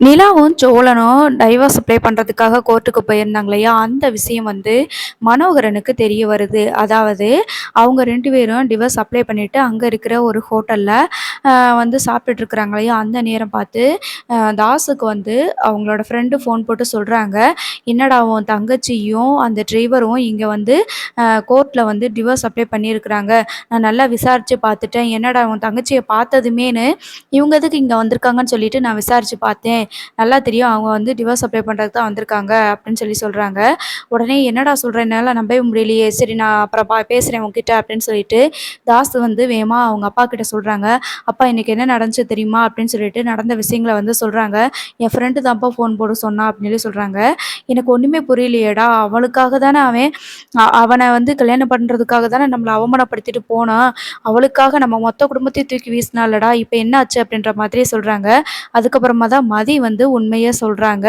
நிலாவும் சோழனும் divorce apply பண்ணுறதுக்காக கோர்ட்டுக்கு போயிருந்தாங்க இல்லையா, அந்த விஷயம் வந்து மனோகரனுக்கு தெரிய வருது. அதாவது அவங்க 2 பேரும் டிவோர்ஸ் அப்ளை பண்ணிவிட்டு அங்கே இருக்கிற ஒரு ஹோட்டலில் வந்து சாப்பிட்டுட்டு இருக்கிறாங்க இல்லையா, அந்த நேரம் பார்த்து தாஸுக்கு வந்து அவங்களோட ஃப்ரெண்டு ஃபோன் போட்டு சொல்கிறாங்க, என்னடா உன் தங்கச்சியும் அந்த டிரைவரும் இங்கே வந்து கோர்ட்டில் வந்து டிவோர்ஸ் அப்ளை பண்ணியிருக்கிறாங்க. நான் நல்லா விசாரித்து பார்த்துட்டேன். என்னடா உன் தங்கச்சியை பார்த்ததுமேனு இவங்க எதுக்கு இங்கே வந்திருக்காங்கன்னு சொல்லிட்டு நான் விசாரித்து பார்த்தேன். நல்லா தெரியும் அவங்க வந்து டிவோர்ஸ் அப்ளை பண்ணுறதுக்கு தான் வந்திருக்காங்க அப்படின்னு சொல்கிறாங்க. உடனே என்னடா சொல்ற, என்னால் நம்பவே முடியலையே, சரி நான் அப்புறம் பேசுகிறேன் உங்ககிட்ட அப்படின்னு சொல்லிட்டு தாஸ் வந்து வேகமாக அவங்க அப்பா கிட்ட சொல்கிறாங்க. அப்பா இன்னைக்கு என்ன நடந்துச்சு தெரியுமா அப்படின்னு சொல்லிட்டு நடந்த விஷயங்களை வந்து சொல்கிறாங்க. என் ஃப்ரெண்டு தான்ப்பா ஃபோன் போட சொன்னா அப்படின்னு சொல்லி சொல்கிறாங்க. எனக்கு ஒன்றுமே புரியலையேடா, அவளுக்காக தானே அவனை வந்து கல்யாணம் பண்ணுறதுக்காக தானே நம்மளை அவமானப்படுத்திட்டு போனான், அவளுக்காக நம்ம மொத்த குடும்பத்தையும் தூக்கி வீசினாலடா, இப்போ என்ன ஆச்சு அப்படின்ற மாதிரி சொல்கிறாங்க. அதுக்கப்புறமா தான் மதி வந்து உண்மையை சொல்கிறாங்க.